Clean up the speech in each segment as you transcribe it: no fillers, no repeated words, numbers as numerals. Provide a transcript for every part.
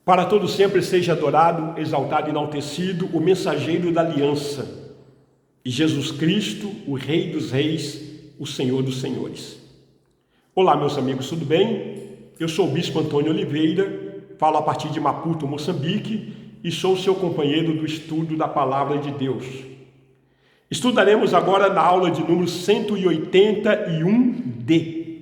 Para todo sempre seja adorado, exaltado e enaltecido o mensageiro da aliança, e Jesus Cristo, o Rei dos Reis, o Senhor dos Senhores. Olá, meus amigos, tudo bem? Eu sou o Bispo Antônio Oliveira, falo a partir de Maputo, Moçambique, e sou seu companheiro do estudo da Palavra de Deus. Estudaremos agora na aula de número 181D.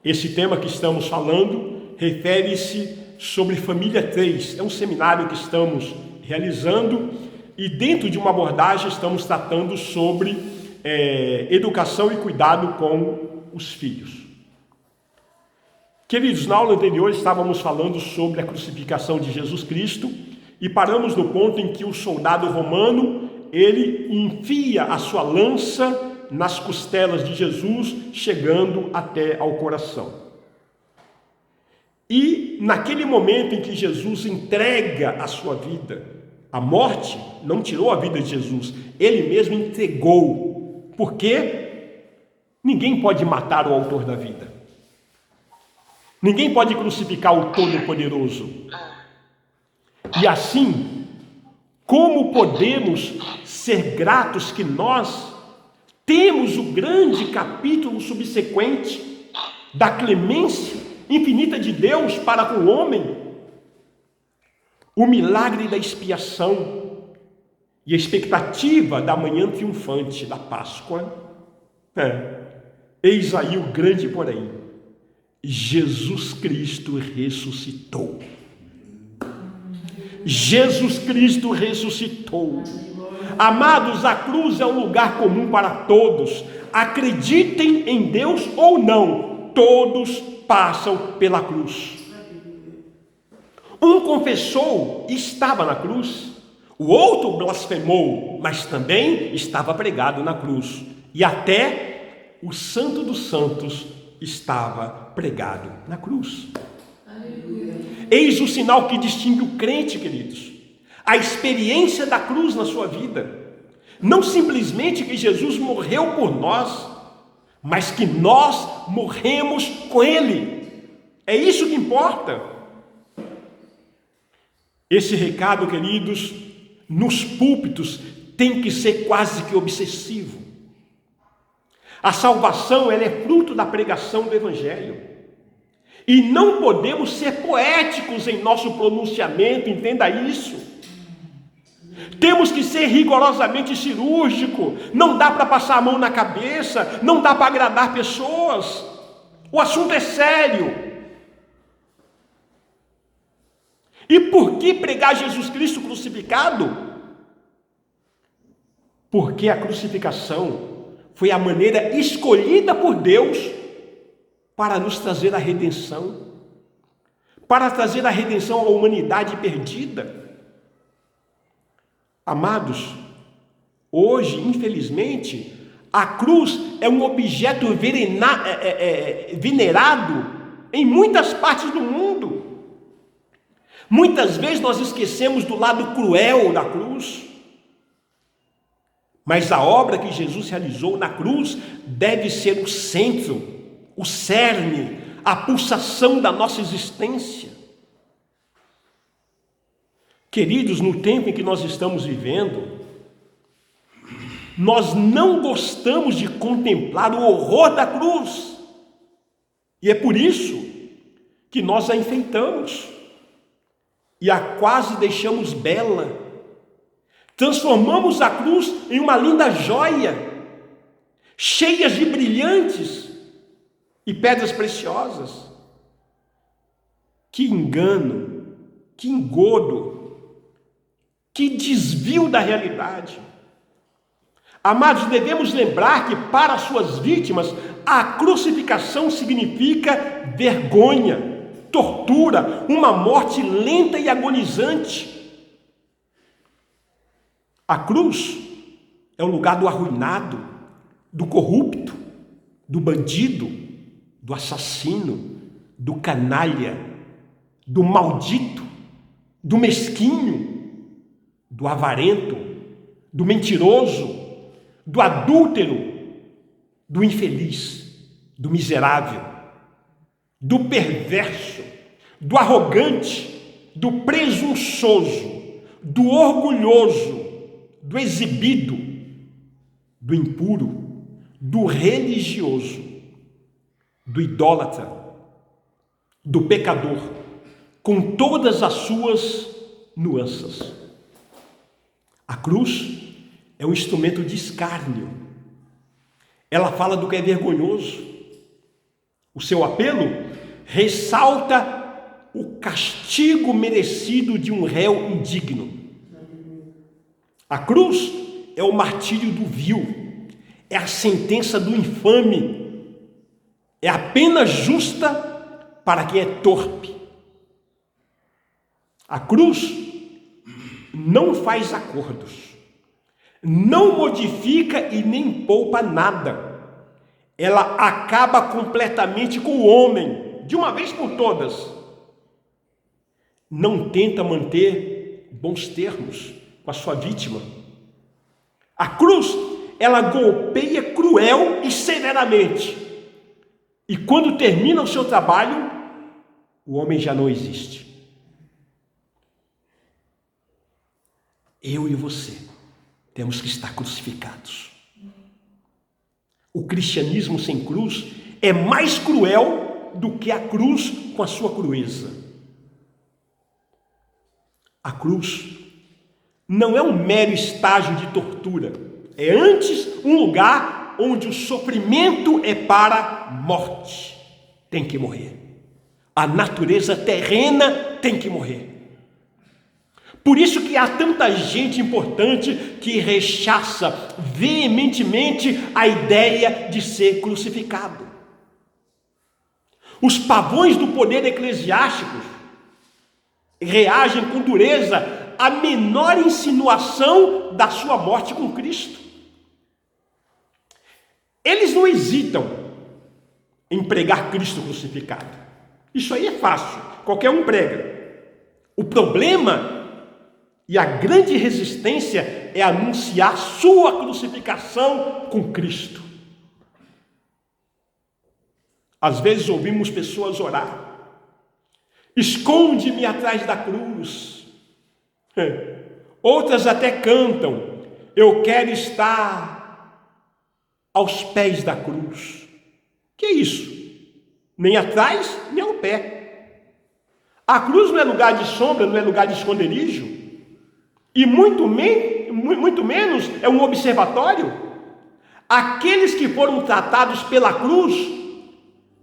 Esse tema que estamos falando refere-se sobre Família 3. É um seminário que estamos realizando e dentro de uma abordagem estamos tratando sobre educação e cuidado com os filhos. Queridos, na aula anterior estávamos falando sobre a crucificação de Jesus Cristo e paramos no ponto em que o soldado romano, ele enfia a sua lança nas costelas de Jesus, chegando até ao coração. E naquele momento em que Jesus entrega a sua vida, a morte não tirou a vida de Jesus, ele mesmo entregou. Porque ninguém pode matar o autor da vida. Ninguém pode crucificar o Todo-Poderoso. E assim, como podemos ser gratos que nós temos o grande capítulo subsequente da clemência infinita de Deus para com o homem, o milagre da expiação e a expectativa da manhã triunfante da Páscoa. Eis aí o grande porém: Jesus Cristo ressuscitou. Jesus Cristo ressuscitou. Amados, a cruz é um lugar comum para todos. Acreditem em Deus ou não, todos passam pela cruz. Um confessou e estava na cruz. O outro blasfemou, mas também estava pregado na cruz. E até o Santo dos Santos estava pregado na cruz. Eis o sinal que distingue o crente, queridos. A experiência da cruz na sua vida. Não simplesmente que Jesus morreu por nós, mas que nós morremos com Ele. É isso que importa. Esse recado, queridos, nos púlpitos tem que ser quase que obsessivo. A salvação, ela é fruto da pregação do Evangelho. E não podemos ser poéticos em nosso pronunciamento, entenda isso. Temos que ser rigorosamente cirúrgico. Não dá para passar a mão na cabeça, não dá para agradar pessoas. O assunto é sério. E por que pregar Jesus Cristo crucificado? Porque a crucificação foi a maneira escolhida por Deus para nos trazer a redenção, para trazer a redenção à humanidade perdida. Amados, hoje, infelizmente, a cruz é um objeto venerado em muitas partes do mundo. Muitas vezes nós esquecemos do lado cruel da cruz. Mas a obra que Jesus realizou na cruz deve ser o centro, o cerne, a pulsação da nossa existência. Queridos, no tempo em que nós estamos vivendo, nós não gostamos de contemplar o horror da cruz. E é por isso que nós a enfeitamos e a quase deixamos bela. Transformamos a cruz em uma linda joia, cheia de brilhantes e pedras preciosas. Que engano, que engodo, que desvio da realidade. Amados, devemos lembrar que para suas vítimas a crucificação significa vergonha, tortura, uma morte lenta e agonizante. A cruz é o lugar do arruinado, do corrupto, do bandido, do assassino, do canalha, do maldito, do mesquinho, do avarento, do mentiroso, do adúltero, do infeliz, do miserável, do perverso, do arrogante, do presunçoso, do orgulhoso, do exibido, do impuro, do religioso, do idólatra, do pecador, com todas as suas nuances. A cruz é um instrumento de escárnio. Ela fala do que é vergonhoso. O seu apelo ressalta o castigo merecido de um réu indigno. A cruz é o martírio do vil, é a sentença do infame, é a pena justa para quem é torpe. A cruz não faz acordos, não modifica e nem poupa nada. Ela acaba completamente com o homem, de uma vez por todas. Não tenta manter bons termos com a sua vítima. A cruz, ela golpeia cruel e severamente. E quando termina o seu trabalho, o homem já não existe. Eu e você temos que estar crucificados. O cristianismo sem cruz é mais cruel do que a cruz com a sua crueza. A cruz não é um mero estágio de tortura, é antes um lugar onde o sofrimento é para morte. Tem que morrer. A natureza terrena tem que morrer. Por isso que há tanta gente importante que rechaça veementemente a ideia de ser crucificado. Os pavões do poder eclesiástico reagem com dureza à menor insinuação da sua morte com Cristo. Eles não hesitam em pregar Cristo crucificado. Isso aí é fácil, qualquer um prega. O problema e a grande resistência é anunciar sua crucificação com Cristo. Às vezes ouvimos pessoas orar: esconde-me atrás da cruz. Outras até cantam: eu quero estar aos pés da cruz. Que é isso? Nem atrás, nem ao pé. A cruz não é lugar de sombra, não é lugar de esconderijo. E muito menos é um observatório. Aqueles que foram tratados pela cruz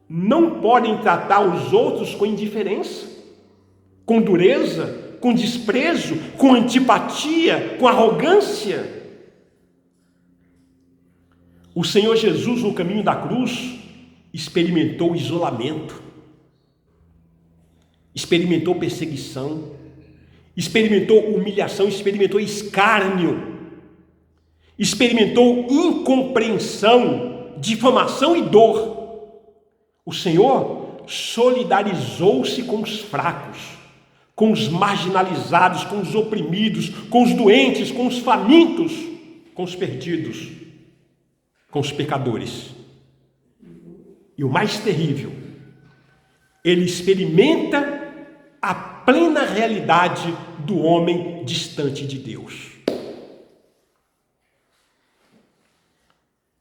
não podem tratar os outros com indiferença, com dureza, com desprezo, com antipatia, com arrogância. O Senhor Jesus, no caminho da cruz, experimentou isolamento, experimentou perseguição, experimentou humilhação, experimentou escárnio, experimentou incompreensão, difamação e dor. O Senhor solidarizou-se com os fracos, com os marginalizados, com os oprimidos, com os doentes, com os famintos, com os perdidos, com os pecadores. E o mais terrível, ele experimenta a plena realidade do homem distante de Deus.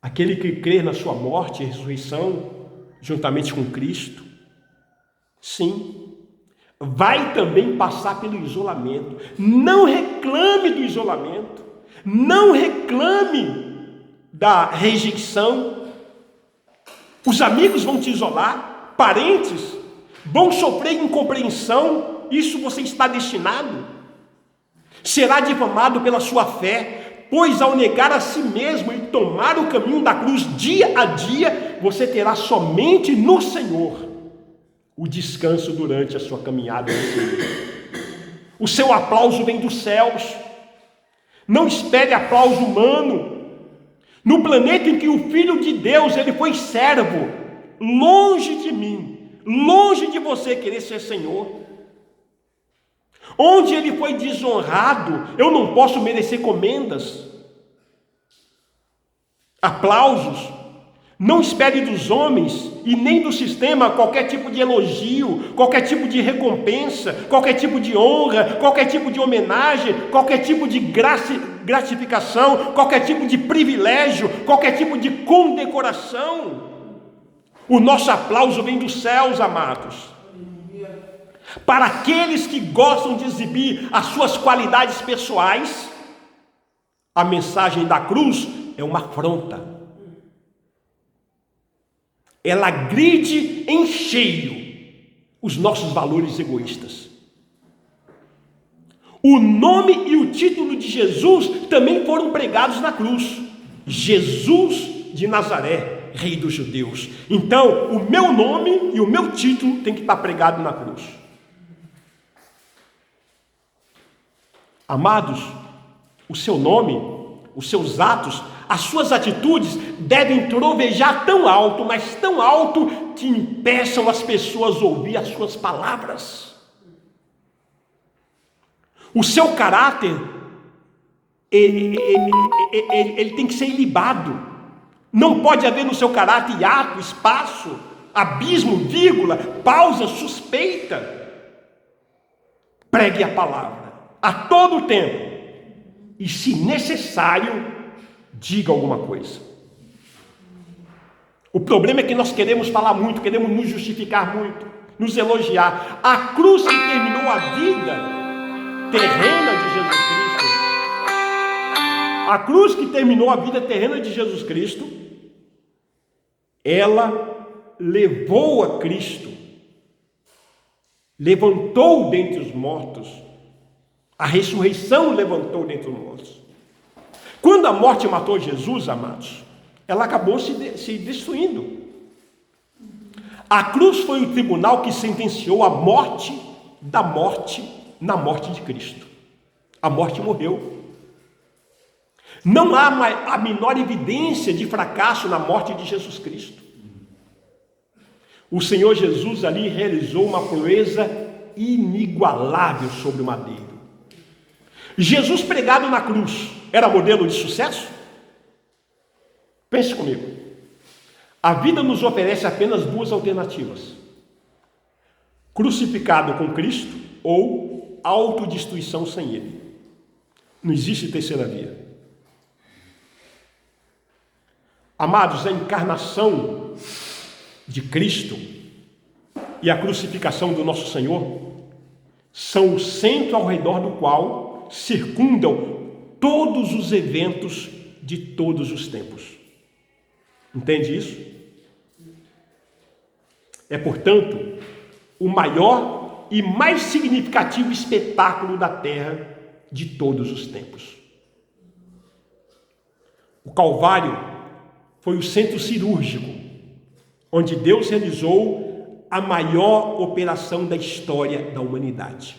Aquele que crê na sua morte e ressurreição, juntamente com Cristo, sim, vai também passar pelo isolamento. Não reclame do isolamento, não reclame da rejeição. Os amigos vão te isolar, parentes vão sofrer incompreensão, isso você está destinado. Será difamado pela sua fé, pois ao negar a si mesmo e tomar o caminho da cruz dia a dia, você terá somente no Senhor o descanso durante a sua caminhada no Senhor. O seu aplauso vem dos céus. Não espere aplauso humano. No planeta em que o Filho de Deus, ele foi servo, longe de mim, longe de você querer ser Senhor. Onde ele foi desonrado, eu não posso merecer comendas, aplausos, Não espere dos homens e nem do sistema qualquer tipo de elogio, qualquer tipo de recompensa, qualquer tipo de honra, qualquer tipo de homenagem, qualquer tipo de gratificação, qualquer tipo de privilégio, qualquer tipo de condecoração. O nosso aplauso vem dos céus, amados. Para aqueles que gostam de exibir as suas qualidades pessoais, a mensagem da cruz é uma afronta. Ela agride em cheio os nossos valores egoístas. O nome e o título de Jesus também foram pregados na cruz. Jesus de Nazaré, Rei dos Judeus. Então, o meu nome e o meu título tem que estar pregado na cruz. Amados, o seu nome, os seus atos, as suas atitudes devem trovejar tão alto, mas tão alto, que impeçam as pessoas ouvir as suas palavras. O seu caráter, ele tem que ser ilibado. Não pode haver no seu caráter hiato, espaço, abismo, vírgula, pausa, suspeita. Pregue a palavra a todo tempo. E se necessário, diga alguma coisa. O problema é que nós queremos falar muito, queremos nos justificar muito, nos elogiar. A cruz que terminou a vida terrena de Jesus Cristo, a cruz que terminou a vida terrena de Jesus Cristo, ela levou a Cristo, levantou dentre os mortos, a ressurreição levantou dentre os mortos. Quando a morte matou Jesus, amados, ela acabou se destruindo. A cruz foi o tribunal que sentenciou a morte da morte na morte de Cristo. A morte morreu. Não há a menor evidência de fracasso na morte de Jesus Cristo. O Senhor Jesus ali realizou uma proeza inigualável sobre o madeiro. Jesus pregado na cruz era modelo de sucesso? Pense comigo. A vida nos oferece apenas duas alternativas: crucificado com Cristo ou autodestruição sem Ele. Não existe terceira via. Amados, a encarnação de Cristo e a crucificação do nosso Senhor são o centro ao redor do qual circundam todos os eventos de todos os tempos. Entende isso? É, portanto, o maior e mais significativo espetáculo da terra de todos os tempos. O Calvário foi o centro cirúrgico onde Deus realizou a maior operação da história da humanidade.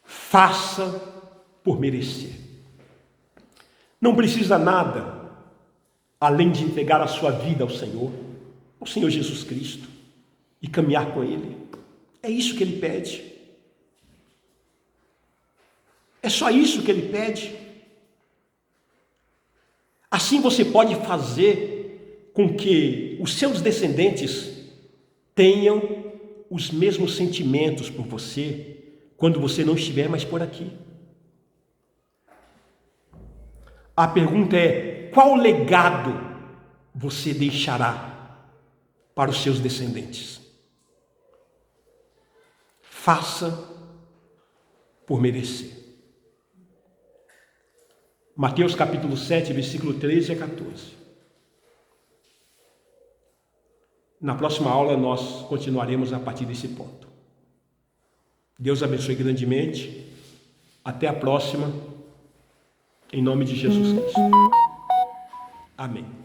Faça por merecer. Não precisa nada além de entregar a sua vida ao Senhor Jesus Cristo, e caminhar com Ele. É isso que Ele pede. É só isso que Ele pede. Assim você pode fazer com que os seus descendentes tenham os mesmos sentimentos por você quando você não estiver mais por aqui. A pergunta é: qual legado você deixará para os seus descendentes? Faça por merecer. Mateus capítulo 7, versículo 13 a 14. Na próxima aula nós continuaremos a partir desse ponto. Deus abençoe grandemente. Até a próxima. Em nome de Jesus Cristo. Amém.